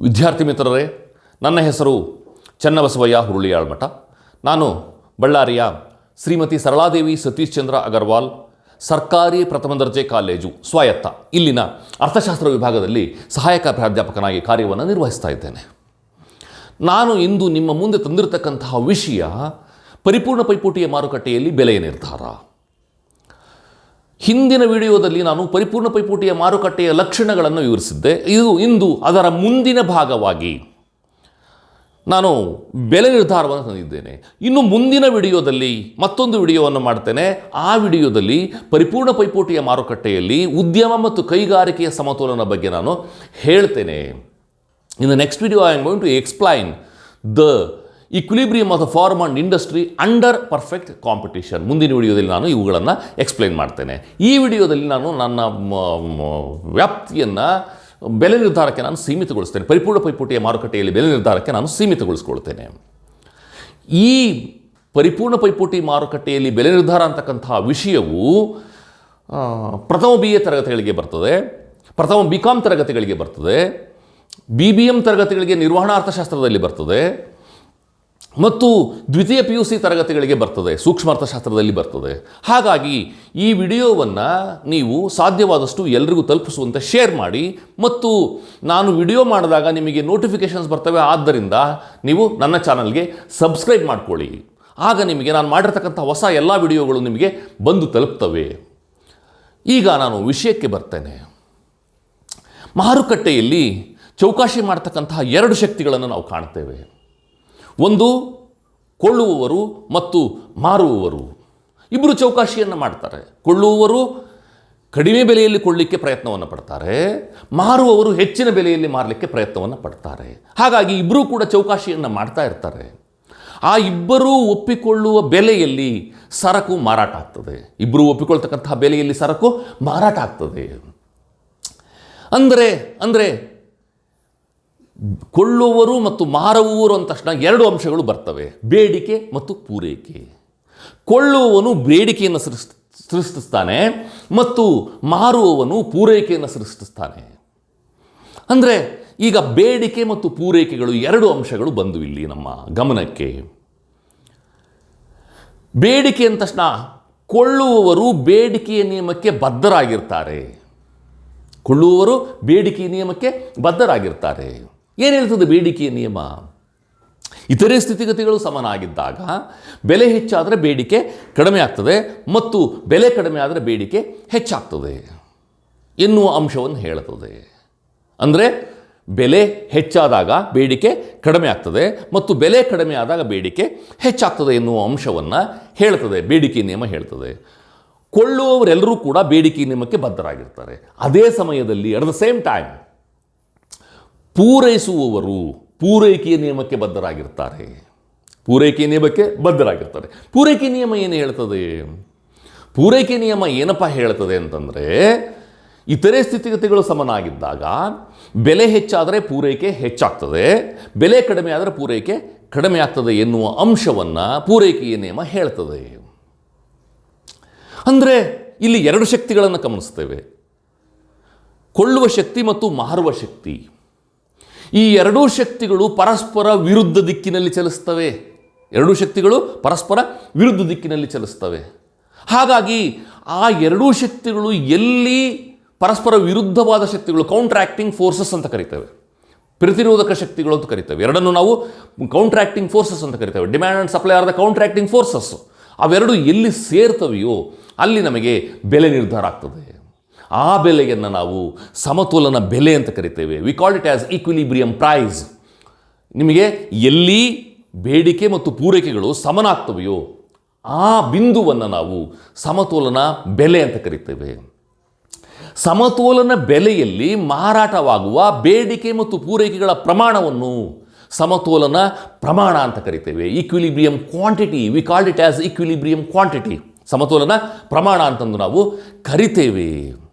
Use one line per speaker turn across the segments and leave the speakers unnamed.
ವಿದ್ಯಾರ್ಥಿ ಮಿತ್ರರೇ, ನನ್ನ ಹೆಸರು ಚನ್ನಬಸವಯ್ಯ ಹುರುಳಿಯಾಳ್ಮಠ. ನಾನು ಬಳ್ಳಾರಿಯ ಶ್ರೀಮತಿ ಸರಳಾದೇವಿ ಸತೀಶ್ ಚಂದ್ರ ಅಗರ್ವಾಲ್ ಸರ್ಕಾರಿ ಪ್ರಥಮ ದರ್ಜೆ ಕಾಲೇಜು ಸ್ವಾಯತ್ತ ಇಲ್ಲಿನ ಅರ್ಥಶಾಸ್ತ್ರ ವಿಭಾಗದಲ್ಲಿ ಸಹಾಯಕ ಪ್ರಾಧ್ಯಾಪಕನಾಗಿ ಕಾರ್ಯವನ್ನು ನಿರ್ವಹಿಸ್ತಾ ಇದ್ದೇನೆ. ನಾನು ಇಂದು ನಿಮ್ಮ ಮುಂದೆ ತಂದಿರತಕ್ಕಂತಹ ವಿಷಯ ಪರಿಪೂರ್ಣ ಪೈಪೋಟಿಯ ಮಾರುಕಟ್ಟೆಯಲ್ಲಿ ಬೆಲೆಯ ನಿರ್ಧಾರ. ಹಿಂದಿನ ವಿಡಿಯೋದಲ್ಲಿ ನಾನು ಪರಿಪೂರ್ಣ ಪೈಪೋಟಿಯ ಮಾರುಕಟ್ಟೆಯ ಲಕ್ಷಣಗಳನ್ನು ವಿವರಿಸಿದ್ದೆ. ಇಂದು ಅದರ ಮುಂದಿನ ಭಾಗವಾಗಿ ನಾನು ಬೆಲೆ ನಿರ್ಧಾರವನ್ನು ತಂದಿದ್ದೇನೆ. ಇನ್ನು ಮುಂದಿನ ವಿಡಿಯೋದಲ್ಲಿ ಮತ್ತೊಂದು ವಿಡಿಯೋವನ್ನು ಮಾಡ್ತೇನೆ. ಆ ವಿಡಿಯೋದಲ್ಲಿ ಪರಿಪೂರ್ಣ ಪೈಪೋಟಿಯ ಮಾರುಕಟ್ಟೆಯಲ್ಲಿ ಉದ್ಯಮ ಮತ್ತು ಕೈಗಾರಿಕೆಯ ಸಮತೋಲನ ಬಗ್ಗೆ ನಾನು ಹೇಳ್ತೇನೆ. In the next video I am going to explain the equilibrium of the firm and industry under perfect competition. ಮುಂದಿನ ವಿಡಿಯೋದಲ್ಲಿ ನಾನು ಇವುಗಳನ್ನು ಎಕ್ಸ್ಪ್ಲೈನ್ ಮಾಡ್ತೇನೆ. ಈ ವಿಡಿಯೋದಲ್ಲಿ ನಾನು ನನ್ನ ವ್ಯಾಪ್ತಿಯನ್ನು ಬೆಲೆ ನಿರ್ಧಾರಕ್ಕೆ ನಾನು ಸೀಮಿತಗೊಳಿಸ್ತೇನೆ. ಪರಿಪೂರ್ಣ ಪೈಪೋಟಿಯ ಮಾರುಕಟ್ಟೆಯಲ್ಲಿ ಬೆಲೆ ನಿರ್ಧಾರಕ್ಕೆ ನಾನು ಸೀಮಿತಗೊಳಿಸ್ಕೊಳ್ತೇನೆ. ಈ ಪರಿಪೂರ್ಣ ಪೈಪೋಟಿ ಮಾರುಕಟ್ಟೆಯಲ್ಲಿ ಬೆಲೆ ನಿರ್ಧಾರ ಅಂತಕ್ಕಂತಹ ವಿಷಯವು ಪ್ರಥಮ BA ತರಗತಿಗಳಿಗೆ ಬರ್ತದೆ, ಪ್ರಥಮ BCom ತರಗತಿಗಳಿಗೆ ಬರ್ತದೆ, BBM ತರಗತಿಗಳಿಗೆ ನಿರ್ವಹಣಾ ಅರ್ಥಶಾಸ್ತ್ರದಲ್ಲಿ ಬರ್ತದೆ ಮತ್ತು ದ್ವಿತೀಯ PUC ತರಗತಿಗಳಿಗೆ ಬರ್ತದೆ, ಸೂಕ್ಷ್ಮ ಅರ್ಥಶಾಸ್ತ್ರದಲ್ಲಿ ಬರ್ತದೆ. ಹಾಗಾಗಿ ಈ ವಿಡಿಯೋವನ್ನು ನೀವು ಸಾಧ್ಯವಾದಷ್ಟು ಎಲ್ರಿಗೂ ತಲುಪಿಸುವಂತೆ ಶೇರ್ ಮಾಡಿ ಮತ್ತು ನಾನು ವಿಡಿಯೋ ಮಾಡಿದಾಗ ನಿಮಗೆ ನೋಟಿಫಿಕೇಷನ್ಸ್ ಬರ್ತವೆ. ಆದ್ದರಿಂದ ನೀವು ನನ್ನ ಚಾನಲ್ಗೆ ಸಬ್ಸ್ಕ್ರೈಬ್ ಮಾಡ್ಕೊಳ್ಳಿ. ಆಗ ನಿಮಗೆ ನಾನು ಮಾಡಿರ್ತಕ್ಕಂಥ ಹೊಸ ಎಲ್ಲ ವಿಡಿಯೋಗಳು ನಿಮಗೆ ಬಂದು ತಲುಪ್ತವೆ. ಈಗ ನಾನು ವಿಷಯಕ್ಕೆ ಬರ್ತೇನೆ. ಮಾರುಕಟ್ಟೆಯಲ್ಲಿ ಚೌಕಾಶಿ ಮಾಡ್ತಕ್ಕಂತಹ ಎರಡು ಶಕ್ತಿಗಳನ್ನು ನಾವು ಕಾಣ್ತೇವೆ. ಒಂದು ಕೊಳ್ಳುವವರು ಮತ್ತು ಮಾರುವವರು. ಇಬ್ಬರು ಚೌಕಾಶಿಯನ್ನು ಮಾಡ್ತಾರೆ. ಕೊಳ್ಳುವವರು ಕಡಿಮೆ ಬೆಲೆಯಲ್ಲಿ ಕೊಳ್ಳಲಿಕ್ಕೆ ಪ್ರಯತ್ನವನ್ನು ಪಡ್ತಾರೆ, ಮಾರುವವರು ಹೆಚ್ಚಿನ ಬೆಲೆಯಲ್ಲಿ ಮಾರಲಿಕ್ಕೆ ಪ್ರಯತ್ನವನ್ನು ಪಡ್ತಾರೆ. ಹಾಗಾಗಿ ಇಬ್ಬರೂ ಕೂಡ ಚೌಕಾಶಿಯನ್ನು ಮಾಡ್ತಾ ಇರ್ತಾರೆ. ಆ ಇಬ್ಬರೂ ಒಪ್ಪಿಕೊಳ್ಳುವ ಬೆಲೆಯಲ್ಲಿ ಸರಕು ಮಾರಾಟ ಆಗ್ತದೆ. ಇಬ್ಬರೂ ಒಪ್ಪಿಕೊಳ್ತಕ್ಕಂತಹ ಬೆಲೆಯಲ್ಲಿ ಸರಕು ಮಾರಾಟ ಆಗ್ತದೆ. ಅಂದರೆ ಕೊಳ್ಳುವವರು ಮತ್ತು ಮಾರುವವರು ಅಂದ ತಕ್ಷಣ ಎರಡು ಅಂಶಗಳು ಬರ್ತವೆ, ಬೇಡಿಕೆ ಮತ್ತು ಪೂರೈಕೆ. ಕೊಳ್ಳುವವನು ಬೇಡಿಕೆಯನ್ನು ಸೃಷ್ಟಿಸ್ತಾನೆ ಮತ್ತು ಮಾರುವವನು ಪೂರೈಕೆಯನ್ನು ಸೃಷ್ಟಿಸ್ತಾನೆ. ಅಂದರೆ ಈಗ ಬೇಡಿಕೆ ಮತ್ತು ಪೂರೈಕೆಗಳು ಎರಡು ಅಂಶಗಳು ಬಂದು ಇಲ್ಲಿ ನಮ್ಮ ಗಮನಕ್ಕೆ. ಬೇಡಿಕೆ ಅಂದ ತಕ್ಷಣ ಕೊಳ್ಳುವವರು ಬೇಡಿಕೆಯ ನಿಯಮಕ್ಕೆ ಬದ್ಧರಾಗಿರ್ತಾರೆ. ಕೊಳ್ಳುವವರು ಬೇಡಿಕೆಯ ನಿಯಮಕ್ಕೆ ಬದ್ಧರಾಗಿರ್ತಾರೆ. ಏನು ಹೇಳ್ತದೆ ಬೇಡಿಕೆಯ ನಿಯಮ? ಇತರೆ ಸ್ಥಿತಿಗತಿಗಳು ಸಮನಾಗಿದ್ದಾಗ ಬೆಲೆ ಹೆಚ್ಚಾದರೆ ಬೇಡಿಕೆ ಕಡಿಮೆ ಆಗ್ತದೆ ಮತ್ತು ಬೆಲೆ ಕಡಿಮೆ ಆದರೆ ಬೇಡಿಕೆ ಹೆಚ್ಚಾಗ್ತದೆ ಎನ್ನುವ ಅಂಶವನ್ನು ಹೇಳುತ್ತದೆ. ಅಂದರೆ ಬೆಲೆ ಹೆಚ್ಚಾದಾಗ ಬೇಡಿಕೆ ಕಡಿಮೆ ಆಗ್ತದೆ ಮತ್ತು ಬೆಲೆ ಕಡಿಮೆ ಆದಾಗ ಬೇಡಿಕೆ ಹೆಚ್ಚಾಗ್ತದೆ ಎನ್ನುವ ಅಂಶವನ್ನು ಹೇಳ್ತದೆ, ಬೇಡಿಕೆ ನಿಯಮ ಹೇಳ್ತದೆ. ಕೊಳ್ಳುವವರೆಲ್ಲರೂ ಕೂಡ ಬೇಡಿಕೆ ನಿಯಮಕ್ಕೆ ಬದ್ಧರಾಗಿರ್ತಾರೆ. ಅದೇ ಸಮಯದಲ್ಲಿ ಅಟ್ ದ ಸೇಮ್ ಟೈಮ್ ಪೂರೈಸುವವರು ಪೂರೈಕೆಯ ನಿಯಮಕ್ಕೆ ಬದ್ಧರಾಗಿರ್ತಾರೆ. ಪೂರೈಕೆಯ ನಿಯಮಕ್ಕೆ ಬದ್ಧರಾಗಿರ್ತಾರೆ. ಪೂರೈಕೆ ನಿಯಮ ಏನು ಹೇಳ್ತದೆ? ಪೂರೈಕೆ ನಿಯಮ ಏನಪ್ಪ ಹೇಳ್ತದೆ ಅಂತಂದರೆ, ಇತರೆ ಸ್ಥಿತಿಗತಿಗಳು ಸಮನಾಗಿದ್ದಾಗ ಬೆಲೆ ಹೆಚ್ಚಾದರೆ ಪೂರೈಕೆ ಹೆಚ್ಚಾಗ್ತದೆ, ಬೆಲೆ ಕಡಿಮೆ ಆದರೆ ಪೂರೈಕೆ ಕಡಿಮೆ ಆಗ್ತದೆ ಎನ್ನುವ ಅಂಶವನ್ನು ಪೂರೈಕೆಯ ನಿಯಮ ಹೇಳ್ತದೆ. ಅಂದರೆ ಇಲ್ಲಿ ಎರಡು ಶಕ್ತಿಗಳನ್ನು ಗಮನಿಸ್ತೇವೆ, ಕೊಳ್ಳುವ ಶಕ್ತಿ ಮತ್ತು ಮಾರುವ ಶಕ್ತಿ. ಈ ಎರಡೂ ಶಕ್ತಿಗಳು ಪರಸ್ಪರ ವಿರುದ್ಧ ದಿಕ್ಕಿನಲ್ಲಿ ಚಲಿಸ್ತವೆ. ಎರಡೂ ಶಕ್ತಿಗಳು ಪರಸ್ಪರ ವಿರುದ್ಧ ದಿಕ್ಕಿನಲ್ಲಿ ಚಲಿಸ್ತವೆ. ಹಾಗಾಗಿ ಆ ಎರಡೂ ಶಕ್ತಿಗಳು ಎಲ್ಲಿ ಪರಸ್ಪರ ವಿರುದ್ಧವಾದ ಶಕ್ತಿಗಳು, ಕೌಂಟ್ರಾಕ್ಟಿಂಗ್ ಫೋರ್ಸಸ್ ಅಂತ ಕರಿತೇವೆ, ಪ್ರತಿರೋಧಕ ಶಕ್ತಿಗಳು ಅಂತ ಕರಿತೇವೆ. ಎರಡನ್ನು ನಾವು ಕೌಂಟ್ರಾಕ್ಟಿಂಗ್ ಫೋರ್ಸಸ್ ಅಂತ ಕರಿತೇವೆ. Demand and supply are the contracting forces. ಅವೆರಡು ಎಲ್ಲಿ ಸೇರ್ತವೆಯೋ ಅಲ್ಲಿ ನಮಗೆ ಬೆಲೆ ನಿರ್ಧಾರ ಆಗ್ತದೆ. ಆ ಬೆಲೆಯನ್ನು ನಾವು ಸಮತೋಲನ ಬೆಲೆ ಅಂತ ಕರಿತೇವೆ. We call it as equilibrium price. ನಿಮಗೆ ಎಲ್ಲಿ ಬೇಡಿಕೆ ಮತ್ತು ಪೂರೈಕೆಗಳು ಸಮನಾಗ್ತವೆಯೋ ಆ ಬಿಂದುವನ್ನು ನಾವು ಸಮತೋಲನ ಬೆಲೆ ಅಂತ ಕರಿತೇವೆ. ಸಮತೋಲನ ಬೆಲೆಯಲ್ಲಿ ಮಾರಾಟವಾಗುವ ಬೇಡಿಕೆ ಮತ್ತು ಪೂರೈಕೆಗಳ ಪ್ರಮಾಣವನ್ನು ಸಮತೋಲನ ಪ್ರಮಾಣ ಅಂತ ಕರಿತೇವೆ. Equilibrium quantity, we called it as equilibrium quantity. ಸಮತೋಲನ ಪ್ರಮಾಣ ಅಂತಂದು ನಾವು ಕರಿತೇವೆ.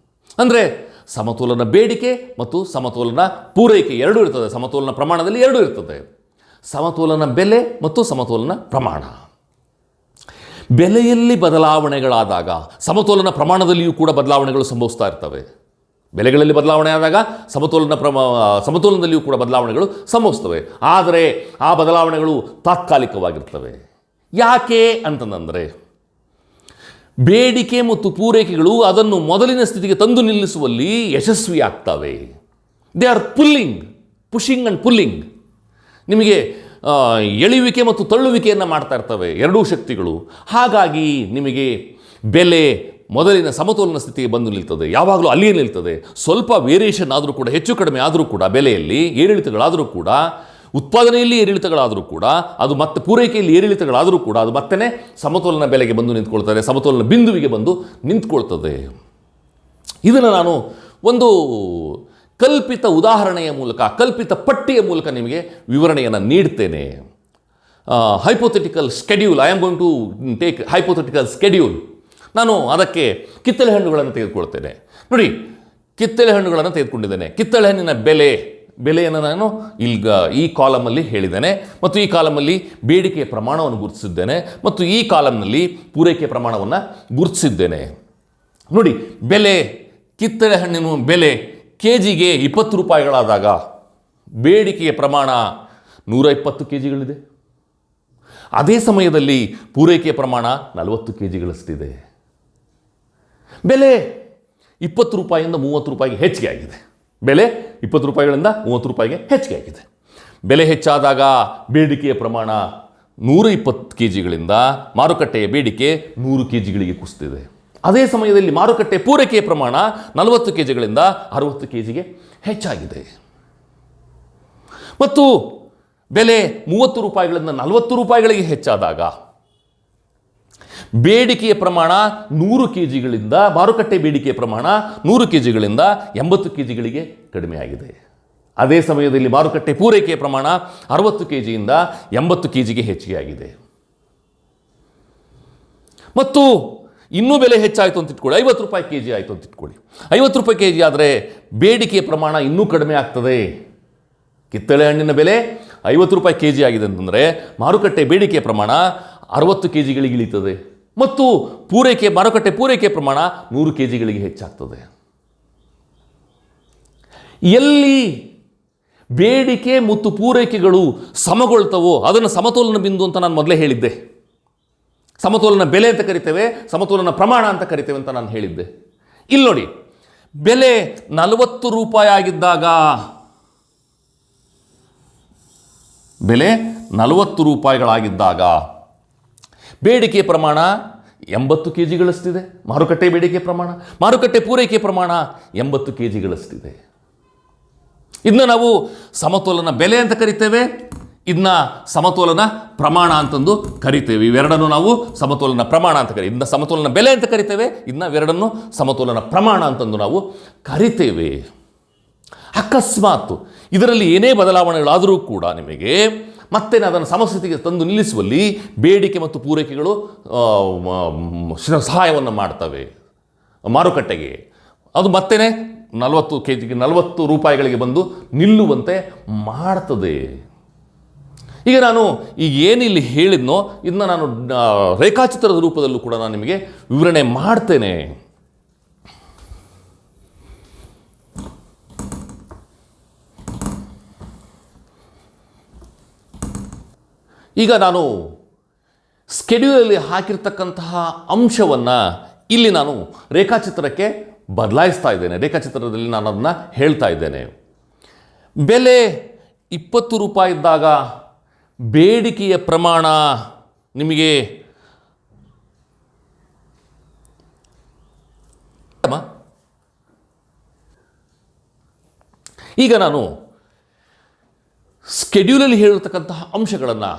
ಅಂದರೆ ಸಮತೋಲನ ಬೇಡಿಕೆ ಮತ್ತು ಸಮತೋಲನ ಪೂರೈಕೆ ಎರಡೂ ಇರ್ತದೆ. ಸಮತೋಲನ ಪ್ರಮಾಣದಲ್ಲಿ ಎರಡೂ ಇರ್ತದೆ. ಸಮತೋಲನ ಬೆಲೆ ಮತ್ತು ಸಮತೋಲನ ಪ್ರಮಾಣ. ಬೆಲೆಯಲ್ಲಿ ಬದಲಾವಣೆಗಳಾದಾಗ ಸಮತೋಲನ ಪ್ರಮಾಣದಲ್ಲಿಯೂ ಕೂಡ ಬದಲಾವಣೆಗಳು ಸಂಭವಿಸ್ತಾ ಇರ್ತವೆ. ಬೆಲೆಗಳಲ್ಲಿ ಬದಲಾವಣೆ ಆದಾಗ ಸಮತೋಲನದಲ್ಲಿಯೂ ಕೂಡ ಬದಲಾವಣೆಗಳು ಸಂಭವಿಸ್ತವೆ. ಆದರೆ ಆ ಬದಲಾವಣೆಗಳು ತಾತ್ಕಾಲಿಕವಾಗಿರ್ತವೆ. ಯಾಕೆ ಅಂತಂದರೆ ಬೇಡಿಕೆ ಮತ್ತು ಪೂರೈಕೆಗಳು ಅದನ್ನು ಮೊದಲಿನ ಸ್ಥಿತಿಗೆ ತಂದು ನಿಲ್ಲಿಸುವಲ್ಲಿ ಯಶಸ್ವಿಯಾಗ್ತವೆ. They are pushing and pulling. ನಿಮಗೆ ಎಳೆಯುವಿಕೆ ಮತ್ತು ತಳ್ಳುವಿಕೆಯನ್ನು ಮಾಡ್ತಾ ಇರ್ತವೆ ಎರಡೂ ಶಕ್ತಿಗಳು. ಹಾಗಾಗಿ ನಿಮಗೆ ಬೆಲೆ ಮೊದಲಿನ ಸಮತೋಲನ ಸ್ಥಿತಿಗೆ ಬಂದು ನಿಲ್ತದೆ, ಯಾವಾಗಲೂ ಅಲ್ಲಿಯೇ ನಿಲ್ತದೆ. ಸ್ವಲ್ಪ ವೇರಿಯೇಷನ್ ಆದರೂ ಕೂಡ, ಹೆಚ್ಚು ಕಡಿಮೆ ಆದರೂ ಕೂಡ, ಬೆಲೆಯಲ್ಲಿ ಏರಿಳಿತಗಳಾದರೂ ಕೂಡ, ಉತ್ಪಾದನೆಯಲ್ಲಿ ಏರಿಳಿತಗಳಾದರೂ ಕೂಡ, ಅದು ಮತ್ತೆ ಪೂರೈಕೆಯಲ್ಲಿ ಏರಿಳಿತಗಳಾದರೂ ಕೂಡ ಅದು ಮತ್ತೆ ಸಮತೋಲನ ಬೆಲೆಗೆ ಬಂದು ನಿಂತ್ಕೊಳ್ತದೆ, ಸಮತೋಲನ ಬಿಂದುವಿಗೆ ಬಂದು ನಿಂತ್ಕೊಳ್ತದೆ. ಇದನ್ನು ನಾನು ಒಂದು ಕಲ್ಪಿತ ಉದಾಹರಣೆಯ ಮೂಲಕ, ಕಲ್ಪಿತ ಪಟ್ಟಿಯ ಮೂಲಕ ನಿಮಗೆ ವಿವರಣೆಯನ್ನು ನೀಡ್ತೇನೆ. Hypothetical schedule, I am going to take hypothetical schedule. ನಾನು ಅದಕ್ಕೆ ಕಿತ್ತಳೆ ಹಣ್ಣುಗಳನ್ನು ತೆಗೆದುಕೊಳ್ತೇನೆ. ನೋಡಿ, ಕಿತ್ತಳೆ ಹಣ್ಣುಗಳನ್ನು ತೆಗೆದುಕೊಂಡಿದ್ದೇನೆ. ಕಿತ್ತಳೆ ಹಣ್ಣಿನ ಬೆಲೆಯನ್ನು ನಾನು ಈ ಕಾಲಮಲ್ಲಿ ಹೇಳಿದ್ದೇನೆ, ಮತ್ತು ಈ ಕಾಲಮಲ್ಲಿ ಬೇಡಿಕೆಯ ಪ್ರಮಾಣವನ್ನು ಗುರುತಿಸಿದ್ದೇನೆ, ಮತ್ತು ಈ ಕಾಲಮ್ನಲ್ಲಿ ಪೂರೈಕೆಯ ಪ್ರಮಾಣವನ್ನು ಗುರುತಿಸಿದ್ದೇನೆ. ನೋಡಿ, ಕಿತ್ತಳೆ ಹಣ್ಣಿನ ಬೆಲೆ ಕೆಜಿಗೆ 20 ರೂಪಾಯಿಗಳಾದಾಗ ಬೇಡಿಕೆಯ ಪ್ರಮಾಣ 120 ಕೆಜಿಗಳಿದೆ. ಅದೇ ಸಮಯದಲ್ಲಿ ಪೂರೈಕೆಯ ಪ್ರಮಾಣ 40 ಕೆಜಿಗಳಷ್ಟಿದೆ. ಬೆಲೆ 20 ರೂಪಾಯಿಯಿಂದ 30 ರೂಪಾಯಿಗೆ ಹೆಚ್ಚಿಗೆ ಆಗಿದೆ. ಬೆಲೆ 20 ರೂಪಾಯಿಗಳಿಂದ 30 ರೂಪಾಯಿಗೆ ಹೆಚ್ಚಿಗೆ ಆಗಿದೆ. ಬೆಲೆ ಹೆಚ್ಚಾದಾಗ ಬೇಡಿಕೆಯ ಪ್ರಮಾಣ 120 ಕೆಜಿಗಳಿಂದ ಮಾರುಕಟ್ಟೆಯ ಬೇಡಿಕೆ 100 ಕೆಜಿಗಳಿಗೆ ಕುಸಿದಿದೆ. ಅದೇ ಸಮಯದಲ್ಲಿ ಮಾರುಕಟ್ಟೆ ಪೂರೈಕೆಯ ಪ್ರಮಾಣ 40 ಕೆಜಿಗಳಿಂದ 60 ಕೆಜಿಗೆ ಹೆಚ್ಚಾಗಿದೆ. ಮತ್ತು ಬೆಲೆ 30 ರೂಪಾಯಿಗಳಿಂದ 40 ರೂಪಾಯಿಗಳಿಗೆ ಹೆಚ್ಚಾದಾಗ ಬೇಡಿಕೆಯ ಪ್ರಮಾಣ 100 ಕೆಜಿಗಳಿಂದ, ಮಾರುಕಟ್ಟೆ ಬೇಡಿಕೆಯ ಪ್ರಮಾಣ 100 ಕೆಜಿಗಳಿಂದ 80 ಕೆಜಿಗಳಿಗೆ ಕಡಿಮೆಯಾಗಿದೆ. ಅದೇ ಸಮಯದಲ್ಲಿ ಮಾರುಕಟ್ಟೆ ಪೂರೈಕೆಯ ಪ್ರಮಾಣ 60 ಕೆಜಿಯಿಂದ 80 ಕೆಜಿಗೆ ಹೆಚ್ಚಿಗೆ ಆಗಿದೆ. ಮತ್ತು ಇನ್ನೂ ಬೆಲೆ ಹೆಚ್ಚಾಯಿತು ಅಂತ ಇಟ್ಕೊಳ್ಳಿ, 50 ರೂಪಾಯಿ ಕೆಜಿ ಆಯಿತು ಅಂತ ಇಟ್ಕೊಳ್ಳಿ. 50 ರೂಪಾಯಿ ಕೆಜಿ ಆದರೆ ಬೇಡಿಕೆಯ ಪ್ರಮಾಣ ಇನ್ನೂ ಕಡಿಮೆ ಆಗ್ತದೆ. ಕಿತ್ತಳೆ ಹಣ್ಣಿನ ಬೆಲೆ 50 ರೂಪಾಯಿ ಕೆಜಿ ಆಗಿದೆ ಅಂತಂದರೆ ಮಾರುಕಟ್ಟೆ ಬೇಡಿಕೆಯ ಪ್ರಮಾಣ 60 ಕೆಜಿಗಳಿಗೆ ಇಳಿತದೆ, ಮತ್ತು ಮಾರುಕಟ್ಟೆ ಪೂರೈಕೆಯ ಪ್ರಮಾಣ 100 ಕೆಜಿಗಳಿಗೆ ಹೆಚ್ಚಾಗ್ತದೆ. ಎಲ್ಲಿ ಬೇಡಿಕೆ ಮತ್ತು ಪೂರೈಕೆಗಳು ಸಮಗೊಳ್ತವೋ ಅದನ್ನು ಸಮತೋಲನ ಬಿಂದು ಅಂತ ನಾನು ಮೊದಲೇ ಹೇಳಿದ್ದೆ. ಸಮತೋಲನ ಬೆಲೆ ಅಂತ ಕರಿತೇವೆ, ಸಮತೋಲನ ಪ್ರಮಾಣ ಅಂತ ಕರಿತೇವೆ ಅಂತ ನಾನು ಹೇಳಿದ್ದೆ. ಇಲ್ಲಿ ನೋಡಿ, ಬೆಲೆ 40 ರೂಪಾಯಿ ಆಗಿದ್ದಾಗ, ಬೆಲೆ 40 ರೂಪಾಯಿಗಳಾಗಿದ್ದಾಗ ಬೇಡಿಕೆಯ ಪ್ರಮಾಣ 80 ಕೆಜಿಗಳಷ್ಟಿದೆ. ಮಾರುಕಟ್ಟೆ ಬೇಡಿಕೆ ಪ್ರಮಾಣ, ಮಾರುಕಟ್ಟೆ ಪೂರೈಕೆ ಪ್ರಮಾಣ 80 ಕೆಜಿಗಳಷ್ಟಿದೆ. ಇದನ್ನ ನಾವು ಸಮತೋಲನ ಬೆಲೆ ಅಂತ ಕರಿತೇವೆ, ಇದನ್ನ ಸಮತೋಲನ ಪ್ರಮಾಣ ಅಂತಂದು ಕರಿತೇವೆ. ಇವೆರಡನ್ನು ನಾವು ಸಮತೋಲನ ಪ್ರಮಾಣ ಅಂತ ಇದನ್ನ ಸಮತೋಲನ ಬೆಲೆ ಅಂತ ಕರಿತೇವೆ, ಇದನ್ನ ಇವೆರಡನ್ನು ಸಮತೋಲನ ಪ್ರಮಾಣ ಅಂತಂದು ನಾವು ಕರಿತೇವೆ. ಅಕಸ್ಮಾತ್ ಇದರಲ್ಲಿ ಏನೇ ಬದಲಾವಣೆಗಳಾದರೂ ಕೂಡ ನಿಮಗೆ ಮತ್ತೆ ಅದನ್ನು ಸಮಸ್ಥಿತಿಗೆ ತಂದು ನಿಲ್ಲಿಸುವಲ್ಲಿ ಬೇಡಿಕೆ ಮತ್ತು ಪೂರೈಕೆಗಳು ಸಹಾಯವನ್ನು ಮಾಡ್ತವೆ ಮಾರುಕಟ್ಟೆಗೆ. ಅದು ಮತ್ತೆ 40 ಕೆಜಿಗೆ 40 ರೂಪಾಯಿಗಳಿಗೆ ಬಂದು ನಿಲ್ಲುವಂತೆ ಮಾಡ್ತದೆ. ಈಗ ನಾನು ಏನಿಲ್ಲಿ ಹೇಳಿದ್ನೋ ಇದನ್ನ ನಾನು ರೇಖಾಚಿತ್ರದ ರೂಪದಲ್ಲೂ ಕೂಡ ನಾನು ನಿಮಗೆ ವಿವರಣೆ ಮಾಡ್ತೇನೆ. ಈಗ ನಾನು ಸ್ಕೆಡ್ಯೂಲಲ್ಲಿ ಹಾಕಿರ್ತಕ್ಕಂತಹ ಅಂಶವನ್ನು ಇಲ್ಲಿ ನಾನು ರೇಖಾಚಿತ್ರಕ್ಕೆ ಬದಲಾಯಿಸ್ತಾ ಇದ್ದೇನೆ. ರೇಖಾಚಿತ್ರದಲ್ಲಿ ನಾನು ಅದನ್ನು ಹೇಳ್ತಾ ಇದ್ದೇನೆ. ಬೆಲೆ 20 ರೂಪಾಯಿ ಇದ್ದಾಗ ಬೇಡಿಕೆಯ ಪ್ರಮಾಣ ನಿಮಗೆ ಈಗ ನಾನು ಸ್ಕೆಡ್ಯೂಲಲ್ಲಿ ಹೇಳಿರ್ತಕ್ಕಂತಹ ಅಂಶಗಳನ್ನು,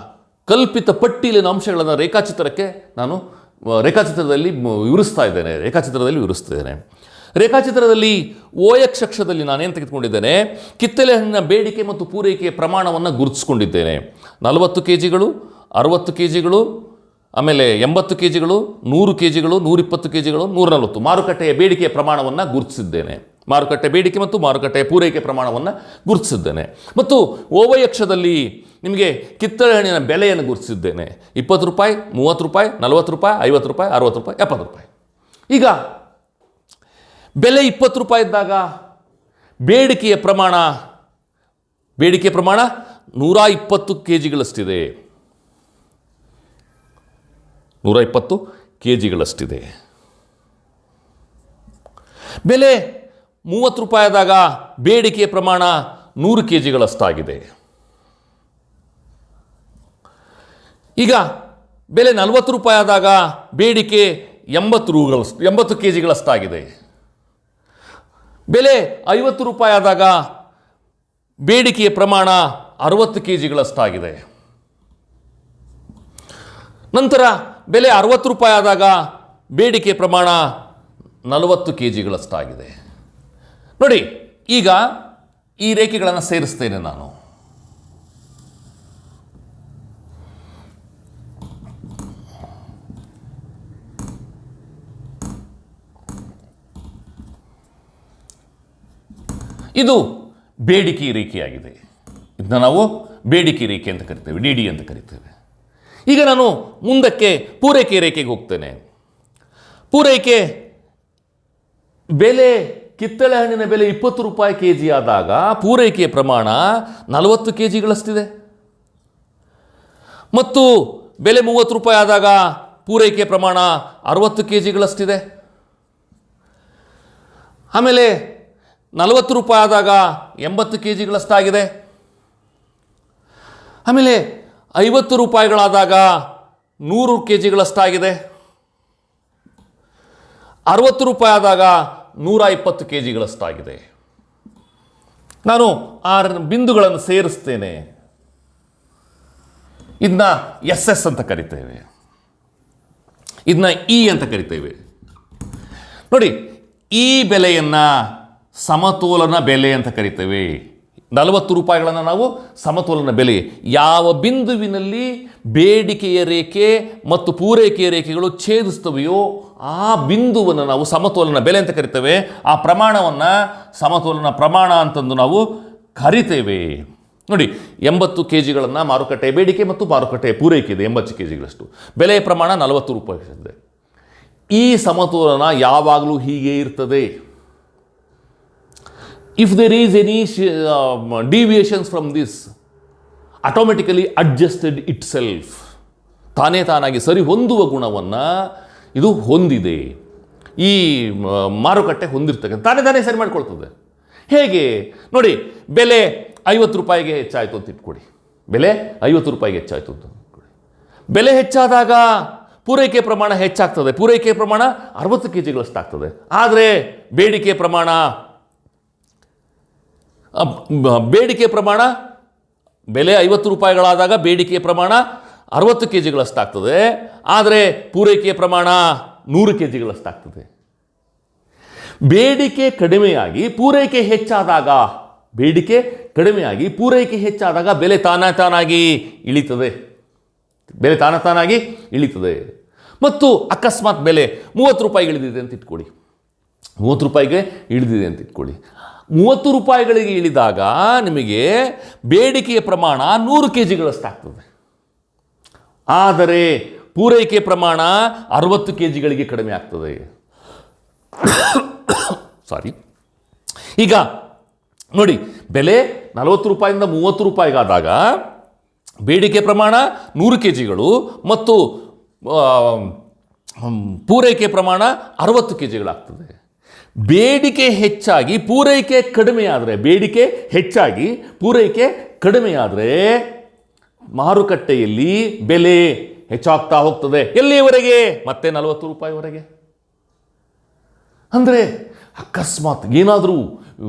ಕಲ್ಪಿತ ಪಟ್ಟಿಯಲ್ಲಿನ ಅಂಶಗಳನ್ನು ರೇಖಾಚಿತ್ರದಲ್ಲಿ ವಿವರಿಸ್ತಾ ಇದ್ದೇನೆ. ರೇಖಾಚಿತ್ರದಲ್ಲಿ OX ಅಕ್ಷದಲ್ಲಿ ನಾನೇನು ತೆಗೆದುಕೊಂಡಿದ್ದೇನೆ, ಕಿತ್ತಳೆ ಹಣ್ಣಿನ ಬೇಡಿಕೆ ಮತ್ತು ಪೂರೈಕೆಯ ಪ್ರಮಾಣವನ್ನು ಗುರುತಿಸ್ಕೊಂಡಿದ್ದೇನೆ. 40 ಕೆಜಿಗಳು, 60 ಕೆಜಿಗಳು, ಆಮೇಲೆ 80 ಕೆಜಿಗಳು, 100 ಕೆಜಿಗಳು, 120 ಕೆಜಿಗಳು, 140 ಮಾರುಕಟ್ಟೆಯ ಬೇಡಿಕೆಯ ಪ್ರಮಾಣವನ್ನು ಗುರುತಿಸಿದ್ದೇನೆ. ಮಾರುಕಟ್ಟೆ ಬೇಡಿಕೆ ಮತ್ತು ಮಾರುಕಟ್ಟೆಯ ಪೂರೈಕೆ ಪ್ರಮಾಣವನ್ನು ಗುರುತಿಸಿದ್ದೇನೆ. ಮತ್ತು OY ಅಕ್ಷದಲ್ಲಿ ನಿಮಗೆ ಕಿತ್ತಳೆ ಹಣ್ಣಿನ ಬೆಲೆಯನ್ನು ಗುರುತಿಸಿದ್ದೇನೆ. 20 ರೂಪಾಯಿ, 30 ರೂಪಾಯಿ, 40 ರೂಪಾಯಿ, 50 ರೂಪಾಯಿ, 60 ರೂಪಾಯಿ, 70 ರೂಪಾಯಿ. ಈಗ ಬೆಲೆ 20 ರೂಪಾಯಿ ಇದ್ದಾಗ ಬೇಡಿಕೆಯ ಪ್ರಮಾಣ 120 ಕೆ ಜಿಗಳಷ್ಟಿದೆ. 120 ಕೆ ಜಿಗಳಷ್ಟಿದೆ. ಬೆಲೆ 30 ರೂಪಾಯಿ ಆದಾಗ ಬೇಡಿಕೆಯ ಪ್ರಮಾಣ 100 ಕೆ ಜಿಗಳಷ್ಟಾಗಿದೆ. ಈಗ ಬೆಲೆ 40 ರೂಪಾಯಿ ಆದಾಗ ಬೇಡಿಕೆ 80 ಕೆ ಜಿಗಳಷ್ಟಾಗಿದೆ. ಬೆಲೆ 50 ರೂಪಾಯಿ ಆದಾಗ ಬೇಡಿಕೆಯ ಪ್ರಮಾಣ 60 ಕೆ ಜಿಗಳಷ್ಟಾಗಿದೆ. ನಂತರ ಬೆಲೆ 60 ರೂಪಾಯಿ ಆದಾಗ ಬೇಡಿಕೆ ಪ್ರಮಾಣ 40 ಕೆ ಜಿಗಳಷ್ಟಾಗಿದೆ. ನೋಡಿ, ಈಗ ಈ ರೇಖೆಗಳನ್ನು ಸೇರಿಸ್ತೇನೆ ನಾನು. ಇದು ಬೇಡಿಕೆ ರೇಖೆಯಾಗಿದೆ. ಇದನ್ನ ನಾವು ಬೇಡಿಕೆ ರೇಖೆ ಅಂತ ಕರಿತೇವೆ, ಡಿ ಅಂತ ಕರಿತೇವೆ. ಈಗ ನಾನು ಮುಂದಕ್ಕೆ ಪೂರೈಕೆ ರೇಖೆಗೆ ಹೋಗ್ತೇನೆ. ಪೂರೈಕೆ ಬೆಲೆ, ಕಿತ್ತಳೆ ಹಣ್ಣಿನ ಬೆಲೆ 20 ರೂಪಾಯಿ ಕೆ ಜಿ ಆದಾಗ ಪೂರೈಕೆಯ ಪ್ರಮಾಣ 40 ಕೆ ಜಿಗಳಷ್ಟಿದೆ. ಮತ್ತು ಬೆಲೆ 30 ರೂಪಾಯಿ ಆದಾಗ ಪೂರೈಕೆಯ ಪ್ರಮಾಣ 60 ಕೆ ಜಿಗಳಷ್ಟಿದೆ. ಆಮೇಲೆ 40 ರೂಪಾಯಿ ಆದಾಗ 80 ಕೆ ಜಿಗಳಷ್ಟಾಗಿದೆ. ಆಮೇಲೆ 50 ರೂಪಾಯಿಗಳಾದಾಗ 100 ಕೆ ಜಿಗಳಷ್ಟಾಗಿದೆ. 60 ರೂಪಾಯಿ ಆದಾಗ 120 ಕೆ ಜಿಗಳಷ್ಟಾಗಿದೆ. ನಾನು ಆ ಬಿಂದುಗಳನ್ನು ಸೇರಿಸ್ತೇನೆ. ಇದನ್ನ SS ಅಂತ ಕರಿತೇವೆ, ಇದನ್ನ E ಅಂತ ಕರಿತೇವೆ. ನೋಡಿ, ಈ ಬೆಲೆಯನ್ನು ಸಮತೋಲನ ಬೆಲೆ ಅಂತ ಕರಿತೇವೆ. 40 ರೂಪಾಯಿಗಳನ್ನು ನಾವು ಸಮತೋಲನ ಬೆಲೆ. ಯಾವ ಬಿಂದುವಿನಲ್ಲಿ ಬೇಡಿಕೆಯ ರೇಖೆ ಮತ್ತು ಪೂರೈಕೆಯ ರೇಖೆಗಳು ಛೇದಿಸ್ತವೆಯೋ ಆ ಬಿಂದುವನ್ನು ನಾವು ಸಮತೋಲನ ಬೆಲೆ ಅಂತ ಕರಿತೇವೆ. ಆ ಪ್ರಮಾಣವನ್ನು ಸಮತೋಲನ ಪ್ರಮಾಣ ಅಂತಂದು ನಾವು ಕರಿತೇವೆ. ನೋಡಿ, 80 ಕೆ ಜಿಗಳನ್ನು ಮಾರುಕಟ್ಟೆ ಬೇಡಿಕೆ ಮತ್ತು ಮಾರುಕಟ್ಟೆ ಪೂರೈಕೆ ಇದೆ, 80 ಕೆ ಜಿಗಳಷ್ಟು. ಬೆಲೆಯ ಪ್ರಮಾಣ 40 ರೂಪಾಯಿ ಇದೆ. ಈ ಸಮತೋಲನ ಯಾವಾಗಲೂ ಹೀಗೆ ಇರ್ತದೆ. If there is any deviations from this, automatically adjusted itself. ತಾನಾಗಿ ಸರಿ ಹೊಂದುವ ಗುಣವನ್ನು ಇದು ಹೊಂದಿದೆ. ಈ ಮಾರುಕಟ್ಟೆ ಹೊಂದಿರ್ತಕ್ಕಂಥ ತಾನೇ ಸರಿ ಮಾಡ್ಕೊಳ್ತದೆ. ಹೇಗೆ ನೋಡಿ, ಬೆಲೆ 50 ರೂಪಾಯಿಗೆ ಹೆಚ್ಚಾಯಿತು ಅಂತ ಇಟ್ಕೊಡಿ. ಬೆಲೆ 50 ರೂಪಾಯಿಗೆ ಹೆಚ್ಚಾಯಿತು ಅಂತ ಇಟ್ಕೊಡಿ. ಬೆಲೆ ಹೆಚ್ಚಾದಾಗ ಪೂರೈಕೆ ಪ್ರಮಾಣ ಹೆಚ್ಚಾಗ್ತದೆ. ಪೂರೈಕೆ ಪ್ರಮಾಣ 60 ಕೆ ಜಿಗಳಷ್ಟಾಗ್ತದೆ. ಆದರೆ ಬೇಡಿಕೆ ಪ್ರಮಾಣ ಬೆಲೆ 50 ರೂಪಾಯಿಗಳಾದಾಗ ಬೇಡಿಕೆಯ ಪ್ರಮಾಣ 60 ಕೆ ಜಿಗಳಷ್ಟಾಗ್ತದೆ. ಆದರೆ ಪೂರೈಕೆಯ ಪ್ರಮಾಣ 100 ಕೆ ಜಿಗಳಷ್ಟಾಗ್ತದೆ. ಬೇಡಿಕೆ ಕಡಿಮೆಯಾಗಿ ಪೂರೈಕೆ ಹೆಚ್ಚಾದಾಗ ಬೆಲೆ ತಾನಾಗಿ ಇಳಿತದೆ. ಮತ್ತು ಅಕಸ್ಮಾತ್ ಬೆಲೆ 30 ರೂಪಾಯಿಗೆ ಇಳಿದಿದೆ ಅಂತ ಇಟ್ಕೊಳ್ಳಿ. 30 ರೂಪಾಯಿಗಳಿಗೆ ಇಳಿದಾಗ ನಿಮಗೆ ಬೇಡಿಕೆಯ ಪ್ರಮಾಣ 100 ಕೆ ಜಿಗಳಷ್ಟಾಗ್ತದೆ. ಆದರೆ ಪೂರೈಕೆ ಪ್ರಮಾಣ 60 ಕೆ ಜಿಗಳಿಗೆ ಕಡಿಮೆ ಆಗ್ತದೆ. ಈಗ ನೋಡಿ, ಬೆಲೆ 40 ರೂಪಾಯಿಂದ 30 ರೂಪಾಯಿಗಾದಾಗ ಬೇಡಿಕೆ ಪ್ರಮಾಣ 100 ಕೆ ಜಿಗಳು ಮತ್ತು ಪೂರೈಕೆ ಪ್ರಮಾಣ 60 ಕೆ ಜಿಗಳಾಗ್ತದೆ. ಬೇಡಿಕೆ ಹೆಚ್ಚಾಗಿ ಪೂರೈಕೆ ಕಡಿಮೆಯಾದರೆ ಮಾರುಕಟ್ಟೆಯಲ್ಲಿ ಬೆಲೆ ಹೆಚ್ಚಾಗ್ತಾ ಹೋಗ್ತದೆ. ಎಲ್ಲಿಯವರೆಗೆ? ಮತ್ತೆ 40 ರೂಪಾಯಿವರೆಗೆ. ಅಂದರೆ ಅಕಸ್ಮಾತ್ ಏನಾದರೂ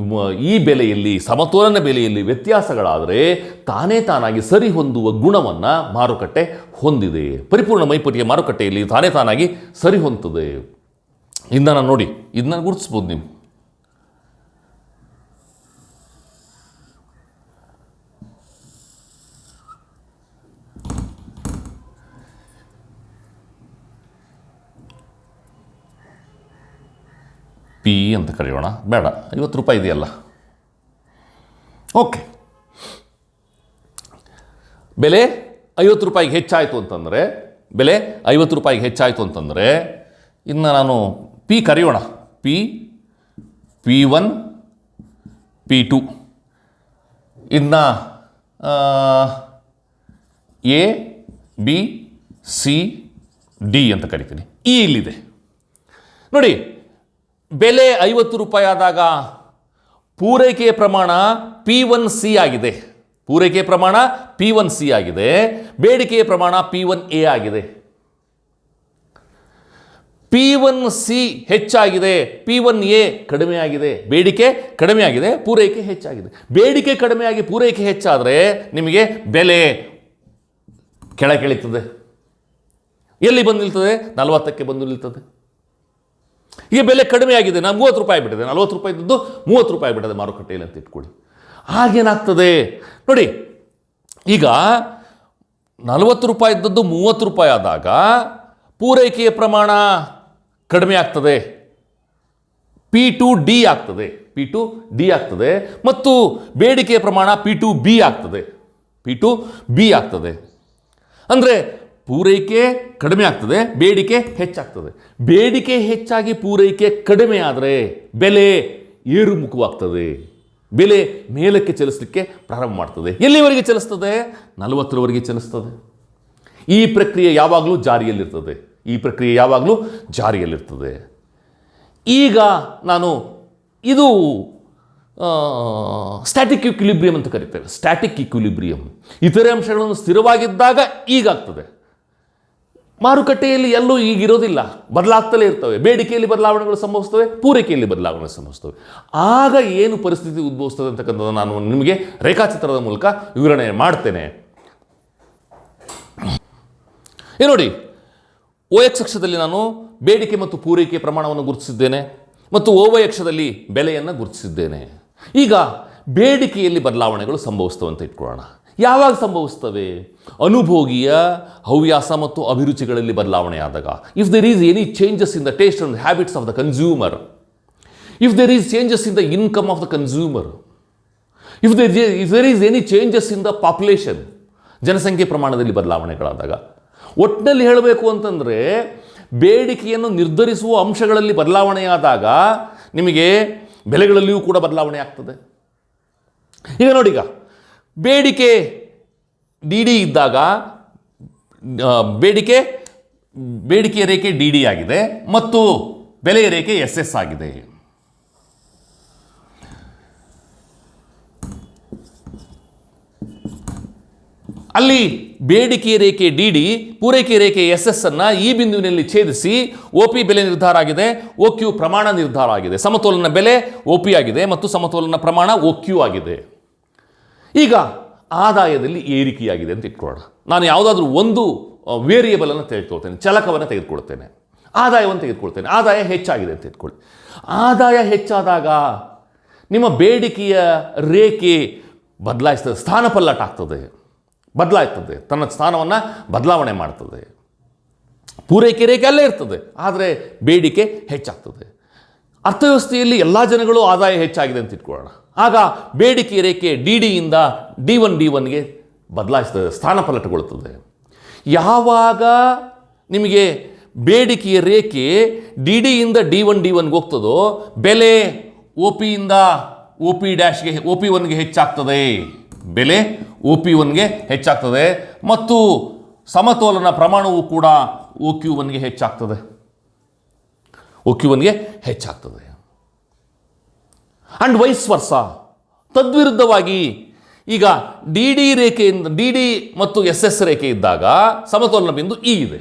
ಈ ಬೆಲೆಯಲ್ಲಿ, ಸಮತೋಲನ ಬೆಲೆಯಲ್ಲಿ ವ್ಯತ್ಯಾಸಗಳಾದರೆ ತಾನಾಗಿ ಸರಿ ಹೊಂದುವ ಗುಣವನ್ನು ಮಾರುಕಟ್ಟೆ ಹೊಂದಿದೆ. ಪರಿಪೂರ್ಣ ಮೈಪರಿಯ ಮಾರುಕಟ್ಟೆಯಲ್ಲಿ ತಾನಾಗಿ ಸರಿ ಹೊಂದುತ್ತದೆ. ಇದನ್ನ ನೋಡಿ, ಇದನ್ನ ಗುರುತಿಸ್ಬೋದು ನೀವು. ಪಿ ಅಂತ ಕರೆಯೋಣ, ಬೇಡ, 50 ರೂಪಾಯಿ ಇದೆಯಲ್ಲ. ಓಕೆ, ಬೆಲೆ 50 ರೂಪಾಯಿಗೆ ಹೆಚ್ಚಾಯಿತು ಅಂತಂದರೆ ಇನ್ನು ನಾನು ಪಿ ಕರೆಯೋಣ. P1, P2. ಇದನ್ನ ಎ ಬಿ ಸಿ ಡಿ ಅಂತ ಕರಿತೀನಿ. ಇ ಇಲ್ಲಿದೆ ನೋಡಿ. ಬೆಲೆ 50 ರೂಪಾಯಿ ಆದಾಗ ಪೂರೈಕೆಯ ಪ್ರಮಾಣ P1C ಆಗಿದೆ. ಪೂರೈಕೆಯ ಪ್ರಮಾಣ P1C ಆಗಿದೆ. ಬೇಡಿಕೆಯ ಪ್ರಮಾಣ P1A ಆಗಿದೆ. P1C ಹೆಚ್ಚಾಗಿದೆ, P1A ಕಡಿಮೆ ಆಗಿದೆ. ಬೇಡಿಕೆ ಕಡಿಮೆ ಆಗಿದೆ, ಪೂರೈಕೆ ಹೆಚ್ಚಾಗಿದೆ. ಬೇಡಿಕೆ ಕಡಿಮೆಯಾಗಿ ಪೂರೈಕೆ ಹೆಚ್ಚಾದರೆ ನಿಮಗೆ ಬೆಲೆ ಕೆಳಗಿಳಿತದೆ. ಎಲ್ಲಿ ಬಂದು ನಿಲ್ತದೆ? 40ಕ್ಕೆ ಬಂದು ನಿಲ್ತದೆ. ಈಗ ಬೆಲೆ ಕಡಿಮೆ ಆಗಿದೆ, ನಾನು 30 ರೂಪಾಯಿ ಬಿಟ್ಟಿದೆ, 40 ರೂಪಾಯಿ ಇದ್ದದ್ದು 30 ರೂಪಾಯಿ ಬಿಟ್ಟಿದೆ ಮಾರುಕಟ್ಟೆಯಲ್ಲಿ ಅಂತ ಇಟ್ಕೊಳ್ಳಿ. ಆಗೇನಾಗ್ತದೆ ನೋಡಿ, ಈಗ 40 ರೂಪಾಯಿ ಇದ್ದದ್ದು 30 ರೂಪಾಯಿ ಆದಾಗ ಪೂರೈಕೆಯ ಪ್ರಮಾಣ ಕಡಿಮೆ ಆಗ್ತದೆ, P2D ಆಗ್ತದೆ, P2D ಆಗ್ತದೆ. ಮತ್ತು ಬೇಡಿಕೆಯ ಪ್ರಮಾಣ P2B ಆಗ್ತದೆ, P2B ಆಗ್ತದೆ. ಅಂದರೆ ಪೂರೈಕೆ ಕಡಿಮೆ ಆಗ್ತದೆ, ಬೇಡಿಕೆ ಹೆಚ್ಚಾಗ್ತದೆ. ಬೇಡಿಕೆ ಹೆಚ್ಚಾಗಿ ಪೂರೈಕೆ ಕಡಿಮೆ ಆದರೆ ಬೆಲೆ ಏರುಮುಖವಾಗ್ತದೆ, ಬೆಲೆ ಮೇಲಕ್ಕೆ ಚಲಿಸಲಿಕ್ಕೆ ಪ್ರಾರಂಭ ಮಾಡ್ತದೆ. ಎಲ್ಲಿವರೆಗೆ ಚಲಿಸ್ತದೆ? 40ರವರೆಗೆ ಚಲಿಸ್ತದೆ. ಈ ಪ್ರಕ್ರಿಯೆ ಯಾವಾಗಲೂ ಜಾರಿಯಲ್ಲಿರ್ತದೆ, ಈ ಪ್ರಕ್ರಿಯೆ ಯಾವಾಗಲೂ ಜಾರಿಯಲ್ಲಿರ್ತದೆ. ಈಗ ನಾನು ಇದು ಸ್ಟ್ಯಾಟಿಕ್ ಇಕ್ವಿಲಿಬ್ರಿಯಂ ಅಂತ ಕರಿತೇವೆ. ಸ್ಟ್ಯಾಟಿಕ್ ಇಕ್ವಿಲಿಬ್ರಿಯಂ ಇತರೆ ಅಂಶಗಳನ್ನು ಸ್ಥಿರವಾಗಿದ್ದಾಗ ಈಗಾಗ್ತದೆ. ಮಾರುಕಟ್ಟೆಯಲ್ಲಿ ಎಲ್ಲೂ ಈಗಿರೋದಿಲ್ಲ, ಬದಲಾಗ್ತಲೇ ಇರ್ತವೆ. ಬೇಡಿಕೆಯಲ್ಲಿ ಬದಲಾವಣೆಗಳು ಸಂಭವಿಸ್ತವೆ, ಪೂರೈಕೆಯಲ್ಲಿ ಬದಲಾವಣೆ ಸಂಭವಿಸ್ತವೆ. ಆಗ ಏನು ಪರಿಸ್ಥಿತಿ ಉದ್ಭವಿಸ್ತದೆ ಅಂತಕ್ಕಂಥದ್ದು ನಾನು ನಿಮಗೆ ರೇಖಾಚಿತ್ರದ ಮೂಲಕ ವಿವರಣೆ ಮಾಡ್ತೇನೆ. ನೋಡಿ, OX ಅಕ್ಷದಲ್ಲಿ ನಾನು ಬೇಡಿಕೆ ಮತ್ತು ಪೂರೈಕೆ ಪ್ರಮಾಣವನ್ನು ಗುರುತಿಸಿದ್ದೇನೆ ಮತ್ತು OY ಅಕ್ಷದಲ್ಲಿ ಬೆಲೆಯನ್ನು ಗುರುತಿಸಿದ್ದೇನೆ. ಈಗ ಬೇಡಿಕೆಯಲ್ಲಿ ಬದಲಾವಣೆಗಳು ಸಂಭವಿಸ್ತವೆ ಅಂತ ಇಟ್ಕೊಳ್ಳೋಣ. ಯಾವಾಗ ಸಂಭವಿಸ್ತವೆ? ಅನುಭೋಗಿಯ ಹವ್ಯಾಸ ಮತ್ತು ಅಭಿರುಚಿಗಳಲ್ಲಿ ಬದಲಾವಣೆ ಆದಾಗ. If there is any changes in the taste and habits of the consumer, if there is changes in the income of the consumer, if there is any changes in the population, ಜನಸಂಖ್ಯೆ ಪ್ರಮಾಣದಲ್ಲಿ ಬದಲಾವಣೆಗಳಾದಾಗ. ಒಟ್ಟಿನಲ್ಲಿ ಹೇಳಬೇಕು ಅಂತಂದರೆ ಬೇಡಿಕೆಯನ್ನು ನಿರ್ಧರಿಸುವ ಅಂಶಗಳಲ್ಲಿ ಬದಲಾವಣೆಯಾದಾಗ ನಿಮಗೆ ಬೆಲೆಗಳಲ್ಲಿಯೂ ಕೂಡ ಬದಲಾವಣೆ ಆಗ್ತದೆ. ಈಗ ನೋಡಿ, ಈಗ ಬೇಡಿಕೆ DD ಇದ್ದಾಗ ಬೇಡಿಕೆಯ ರೇಖೆ DD ಆಗಿದೆ ಮತ್ತು ಬೆಲೆಯ ರೇಖೆ SS ಆಗಿದೆ. ಅಲ್ಲಿ ಬೇಡಿಕೆಯ ರೇಖೆ DD, ಪೂರೈಕೆ ರೇಖೆ SS ಅನ್ನು ಈ ಬಿಂದುವಿನಲ್ಲಿ ಛೇದಿಸಿ OP ಬೆಲೆ ನಿರ್ಧಾರ ಆಗಿದೆ, OQ ಪ್ರಮಾಣ ನಿರ್ಧಾರ ಆಗಿದೆ. ಸಮತೋಲನ ಬೆಲೆ OP ಆಗಿದೆ ಮತ್ತು ಸಮತೋಲನ ಪ್ರಮಾಣ OQ ಆಗಿದೆ. ಈಗ ಆದಾಯದಲ್ಲಿ ಏರಿಕೆಯಾಗಿದೆ ಅಂತ ಇಟ್ಕೊಳ್ಳೋಣ. ನಾನು ಯಾವುದಾದ್ರೂ ಒಂದು ವೇರಿಯೇಬಲನ್ನು ತೆಗೆದುಕೊಳ್ತೇನೆ, ಚಲಕವನ್ನು ತೆಗೆದುಕೊಳ್ತೇನೆ, ಆದಾಯವನ್ನು ತೆಗೆದುಕೊಳ್ತೇನೆ. ಆದಾಯ ಹೆಚ್ಚಾಗಿದೆ ಅಂತ ಇಟ್ಕೊಳ್ಳಿ. ಆದಾಯ ಹೆಚ್ಚಾದಾಗ ನಿಮ್ಮ ಬೇಡಿಕೆಯ ರೇಖೆ ಬದಲಾಯಿಸ್ತದೆ, ಸ್ಥಾನಪಲ್ಲಟ ಆಗ್ತದೆ, ಬದಲಾಯ್ತದೆ, ತನ್ನ ಸ್ಥಾನವನ್ನು ಬದಲಾವಣೆ ಮಾಡ್ತದೆ. ಪೂರೈಕೆ ರೇಖೆ ಅಲ್ಲೇ ಇರ್ತದೆ, ಆದರೆ ಬೇಡಿಕೆ ಹೆಚ್ಚಾಗ್ತದೆ. ಅರ್ಥವ್ಯವಸ್ಥೆಯಲ್ಲಿ ಎಲ್ಲ ಜನಗಳು ಆದಾಯ ಹೆಚ್ಚಾಗಿದೆ ಅಂತ ಇಟ್ಕೊಳ್ಳೋಣ. ಆಗ ಬೇಡಿಕೆ ರೇಖೆ DDಯಿಂದ D1ಗೆ ಬದಲಾಯಿಸ್ತದೆ, ಸ್ಥಾನಪಲ್ಲಟಗೊಳ್ಳುತ್ತದೆ. ಯಾವಾಗ ನಿಮಗೆ ಬೇಡಿಕೆಯ ರೇಖೆ DDಯಿಂದ D1ಗೆ ಹೋಗ್ತದೋ ಬೆಲೆ OPಯಿಂದ OP1ಗೆ ಹೆಚ್ಚಾಗ್ತದೆ, ಬೆಲೆ OP1ಗೆ ಹೆಚ್ಚಾಗ್ತದೆ ಮತ್ತು ಸಮತೋಲನ ಪ್ರಮಾಣವು ಕೂಡ OQ1ಗೆ ಹೆಚ್ಚಾಗ್ತದೆ, OQ1ಗೆ ಹೆಚ್ಚಾಗ್ತದೆ. ಅಂಡ್ ವೈಸ್ ವರ್ಸ. ತದ್ವಿರುದ್ಧವಾಗಿ ಈಗ DD ರೇಖೆಯಿಂದ DD ಮತ್ತು SS ರೇಖೆ ಇದ್ದಾಗ ಸಮತೋಲನ ಬಿಂದು E ಇದೆ,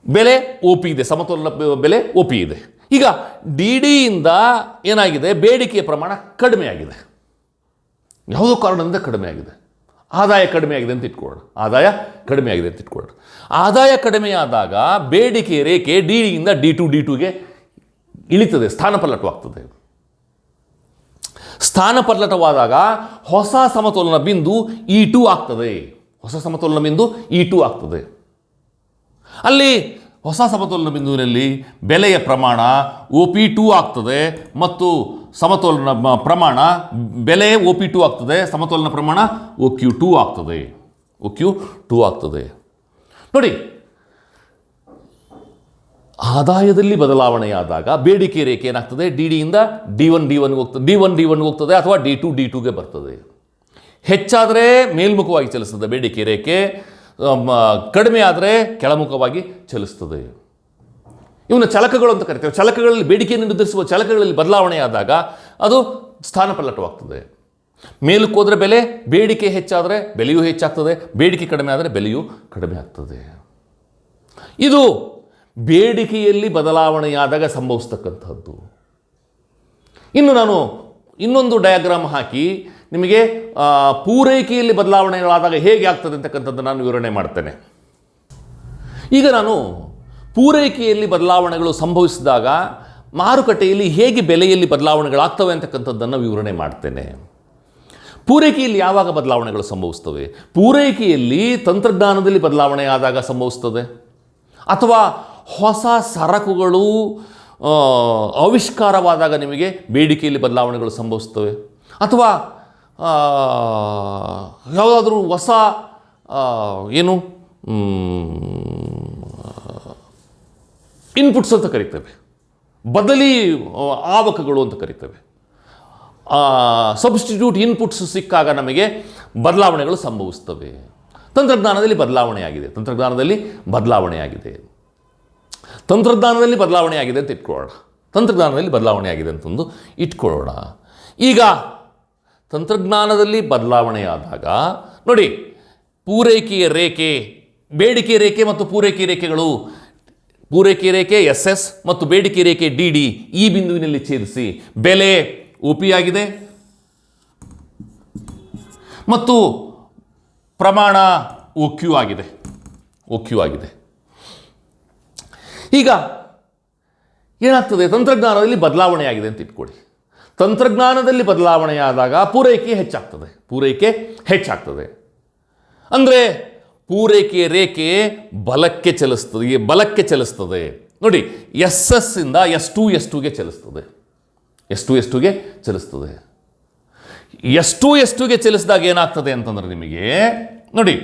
ಬೆಲೆ OP ಇದೆ, ಸಮತೋಲನ ಬೆಲೆ OP ಇದೆ. ಈಗ DDಯಿಂದ ಏನಾಗಿದೆ? ಬೇಡಿಕೆಯ ಪ್ರಮಾಣ ಕಡಿಮೆ ಆಗಿದೆ, ಯಾವುದೋ ಕಾರಣದಿಂದ ಕಡಿಮೆ ಆಗಿದೆ. ಆದಾಯ ಕಡಿಮೆ ಆಗಿದೆ ಅಂತ ಇಟ್ಕೊಳ್ಳೋಣ, ಆದಾಯ ಕಡಿಮೆ ಆಗಿದೆ ಅಂತ ಇಟ್ಕೊಳ್ಳೋಣ. ಆದಾಯ ಕಡಿಮೆಯಾದಾಗ ಬೇಡಿಕೆ ರೇಖೆ DDಯಿಂದ D2ಗೆ ಇಳಿತದೆ, ಸ್ಥಾನಪಲ್ಲಟವಾಗ್ತದೆ. ಸ್ಥಾನಪಲ್ಲಟವಾದಾಗ ಹೊಸ ಸಮತೋಲನ ಬಿಂದು E2 ಆಗ್ತದೆ, ಹೊಸ ಸಮತೋಲನ ಬಿಂದು E2 ಆಗ್ತದೆ. ಅಲ್ಲಿ ಹೊಸ ಸಮತೋಲನ ಬಿಂದುವಿನಲ್ಲಿ ಬೆಲೆಯ ಪ್ರಮಾಣ OP2 ಆಗ್ತದೆ ಮತ್ತು ಸಮತೋಲನ ಪ್ರಮಾಣ ಬೆಲೆ OP2 ಆಗ್ತದೆ, ಸಮತೋಲನ ಪ್ರಮಾಣ OQ2 ಆಗ್ತದೆ, OQ2 ಆಗ್ತದೆ. ನೋಡಿ, ಆದಾಯದಲ್ಲಿ ಬದಲಾವಣೆಯಾದಾಗ ಬೇಡಿಕೆ ರೇಖೆ ಏನಾಗ್ತದೆ, ಡಿಯಿಂದ ಡಿ1 ಹೋಗ್ತದೆ, ಡಿ1 ಹೋಗ್ತದೆ ಅಥವಾ ಡಿ2 ಬರ್ತದೆ. ಹೆಚ್ಚಾದರೆ ಮೇಲ್ಮುಖವಾಗಿ ಚಲಿಸ್ತದೆ ಬೇಡಿಕೆ ರೇಖೆ, ಕಡಿಮೆ ಆದರೆ ಕೆಳಮುಖವಾಗಿ ಚಲಿಸ್ತದೆ. ಇವನ್ನ ಚಲಕಗಳು ಅಂತ ಕರಿತೇವೆ. ಚಲಕಗಳಲ್ಲಿ ಬೇಡಿಕೆಯನ್ನು ನಿರ್ಧರಿಸುವ ಚಲಕಗಳಲ್ಲಿ ಬದಲಾವಣೆಯಾದಾಗ ಅದು ಸ್ಥಾನಪಲ್ಲಟವಾಗ್ತದೆ. ಮೇಲಕ್ಕೆ ಹೋದರೆ ಬೆಲೆ, ಬೇಡಿಕೆ ಹೆಚ್ಚಾದರೆ ಬೆಲೆಯೂ ಹೆಚ್ಚಾಗ್ತದೆ, ಬೇಡಿಕೆ ಕಡಿಮೆ ಆದರೆ ಬೆಲೆಯೂ ಕಡಿಮೆ ಆಗ್ತದೆ. ಇದು ಬೇಡಿಕೆಯಲ್ಲಿ ಬದಲಾವಣೆಯಾದಾಗ ಸಂಭವಿಸ್ತಕ್ಕಂಥದ್ದು. ಇನ್ನು ನಾನು ಇನ್ನೊಂದು ಡಯಾಗ್ರಾಮ್ ಹಾಕಿ ನಿಮಗೆ ಪೂರೈಕೆಯಲ್ಲಿ ಬದಲಾವಣೆಗಳಾದಾಗ ಹೇಗೆ ಆಗ್ತದೆ ಅಂತಕ್ಕಂಥದ್ದು ನಾನು ವಿವರಣೆ ಮಾಡ್ತೇನೆ. ಈಗ ನಾನು ಪೂರೈಕೆಯಲ್ಲಿ ಬದಲಾವಣೆಗಳು ಸಂಭವಿಸಿದಾಗ ಮಾರುಕಟ್ಟೆಯಲ್ಲಿ ಹೇಗೆ ಬೆಲೆಯಲ್ಲಿ ಬದಲಾವಣೆಗಳಾಗ್ತವೆ ಅಂತಕ್ಕಂಥದ್ದನ್ನು ವಿವರಣೆ ಮಾಡ್ತೇನೆ. ಪೂರೈಕೆಯಲ್ಲಿ ಯಾವಾಗ ಬದಲಾವಣೆಗಳು ಸಂಭವಿಸ್ತವೆ? ಪೂರೈಕೆಯಲ್ಲಿ ತಂತ್ರಜ್ಞಾನದಲ್ಲಿ ಬದಲಾವಣೆ ಆದಾಗ ಸಂಭವಿಸ್ತದೆ, ಅಥವಾ ಹೊಸ ಸರಕುಗಳು ಆವಿಷ್ಕಾರವಾದಾಗ ನಿಮಗೆ ಬೇಡಿಕೆಯಲ್ಲಿ ಬದಲಾವಣೆಗಳು ಸಂಭವಿಸ್ತವೆ, ಅಥವಾ ಯಾವುದಾದ್ರೂ ಹೊಸ ಇನ್ಪುಟ್ಸ್ ಅಂತ ಕರಿತೇವೆ, ಬದಲಿ ಆವಕಗಳು ಅಂತ ಕರಿತೇವೆ. ಸಬ್ಸ್ಟಿಟ್ಯೂಟ್ ಇನ್ಪುಟ್ಸ್ ಸಿಕ್ಕಾಗ ನಮಗೆ ಬದಲಾವಣೆಗಳು ಸಂಭವಿಸ್ತವೆ. ತಂತ್ರಜ್ಞಾನದಲ್ಲಿ ಬದಲಾವಣೆಯಾಗಿದೆ ಅಂತ ಇಟ್ಕೊಳ್ಳೋಣ. ಈಗ ತಂತ್ರಜ್ಞಾನದಲ್ಲಿ ಬದಲಾವಣೆಯಾದಾಗ ನೋಡಿ, ಪೂರೈಕೆಯ ರೇಖೆ, ಬೇಡಿಕೆ ರೇಖೆ ಮತ್ತು ಪೂರೈಕೆ ರೇಖೆಗಳು, ಪೂರೈಕೆ ರೇಖೆ SS ಮತ್ತು ಬೇಡಿಕೆ ರೇಖೆ DD ಈ ಬಿಂದುವಿನಲ್ಲಿ ಛೇದಿಸಿ ಬೆಲೆ OP ಆಗಿದೆ ಮತ್ತು ಪ್ರಮಾಣ OQ ಆಗಿದೆ. ಈಗ ಏನಾಗ್ತದೆ, ತಂತ್ರಜ್ಞಾನದಲ್ಲಿ ಬದಲಾವಣೆಯಾಗಿದೆ ಅಂತ ಇಟ್ಕೊಳ್ಳಿ. ತಂತ್ರಜ್ಞಾನದಲ್ಲಿ ಬದಲಾವಣೆಯಾದಾಗ ಪೂರೈಕೆ ಹೆಚ್ಚಾಗ್ತದೆ. ಅಂದರೆ ಪೂರೈಕೆಯ ರೇಖೆ ಬಲಕ್ಕೆ ಚಲಿಸ್ತದೆ. ನೋಡಿ, SS ಇಂದ S2ಗೆ ಚಲಿಸ್ತದೆ. S2ಗೆ ಚಲಿಸಿದಾಗ ಏನಾಗ್ತದೆ ಅಂತಂದ್ರೆ ನಿಮಗೆ ನೋಡಿ,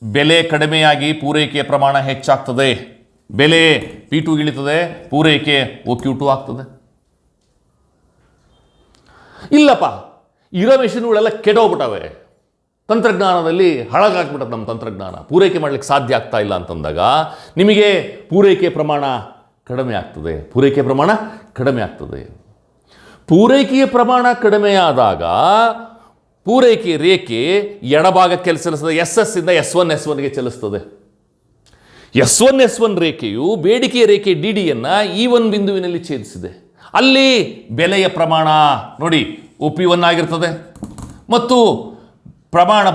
ಬೆಲೆ ಕಡಿಮೆಯಾಗಿ ಪೂರೈಕೆಯ ಪ್ರಮಾಣ ಹೆಚ್ಚಾಗ್ತದೆ, ಬೆಲೆ P2 ಇಳಿತದೆ, ಪೂರೈಕೆ OQ2 ಆಗ್ತದೆ. ಇಲ್ಲಪ್ಪ, ಇರೋ ಮೆಷಿನ್ಗಳೆಲ್ಲ ಕೆಟ್ಟೋಗ್ಬಿಟ್ಟವೆ, ತಂತ್ರಜ್ಞಾನದಲ್ಲಿ ಹಾಳಾಗ್ಬಿಟ್ಟದೆ ನಮ್ಮ ತಂತ್ರಜ್ಞಾನ, ಪೂರೈಕೆ ಮಾಡಲಿಕ್ಕೆ ಸಾಧ್ಯ ಆಗ್ತಾ ಇಲ್ಲ ಅಂತಂದಾಗ ನಿಮಗೆ ಪೂರೈಕೆ ಪ್ರಮಾಣ ಕಡಿಮೆ ಆಗ್ತದೆ. ಪೂರೈಕೆಯ ಪ್ರಮಾಣ ಕಡಿಮೆಯಾದಾಗ ಪೂರೈಕೆ ರೇಖೆ ಎಡಭಾಗಕ್ಕೆ ಚಲಿಸ್ತದೆ. SS ಇಂದ S1ಗೆ ಚಲಿಸ್ತದೆ. S1 ರೇಖೆಯು ಬೇಡಿಕೆಯ ರೇಖೆ DDಯನ್ನು E1 ಬಿಂದುವಿನಲ್ಲಿ ಛೇದಿಸಿದೆ. ಅಲ್ಲಿ ಬೆಲೆಯ ಪ್ರಮಾಣ ನೋಡಿ OP1 ಆಗಿರ್ತದೆ ಮತ್ತು ಪ್ರಮಾಣ,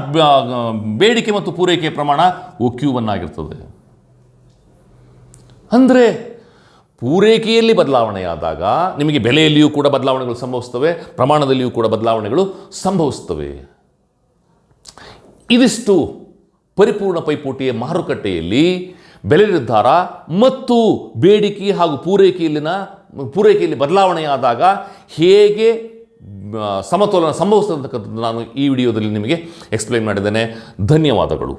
ಬೇಡಿಕೆ ಮತ್ತು ಪೂರೈಕೆಯ ಪ್ರಮಾಣ OQ1 ಆಗಿರ್ತದೆ. ಅಂದರೆ ಪೂರೈಕೆಯಲ್ಲಿ ಬದಲಾವಣೆಯಾದಾಗ ನಿಮಗೆ ಬೆಲೆಯಲ್ಲಿಯೂ ಕೂಡ ಬದಲಾವಣೆಗಳು ಸಂಭವಿಸ್ತವೆ, ಪ್ರಮಾಣದಲ್ಲಿಯೂ ಕೂಡ ಬದಲಾವಣೆಗಳು ಸಂಭವಿಸ್ತವೆ. ಇದಿಷ್ಟು ಪರಿಪೂರ್ಣ ಪೈಪೋಟಿಯ ಮಾರುಕಟ್ಟೆಯಲ್ಲಿ ಬೆಲೆ ನಿರ್ಧಾರ ಮತ್ತು ಬೇಡಿಕೆ ಹಾಗೂ ಪೂರೈಕೆಯಲ್ಲಿ ಬದಲಾವಣೆಯಾದಾಗ ಹೇಗೆ ಸಮತೋಲನ ಸಂಭವಿಸ್ತದೆ ಅಂತಕ್ಕಂಥದ್ದು ನಾನು ಈ ವಿಡಿಯೋದಲ್ಲಿ ನಿಮಗೆ ಎಕ್ಸ್ಪ್ಲೈನ್ ಮಾಡಿದ್ದೇನೆ. ಧನ್ಯವಾದಗಳು.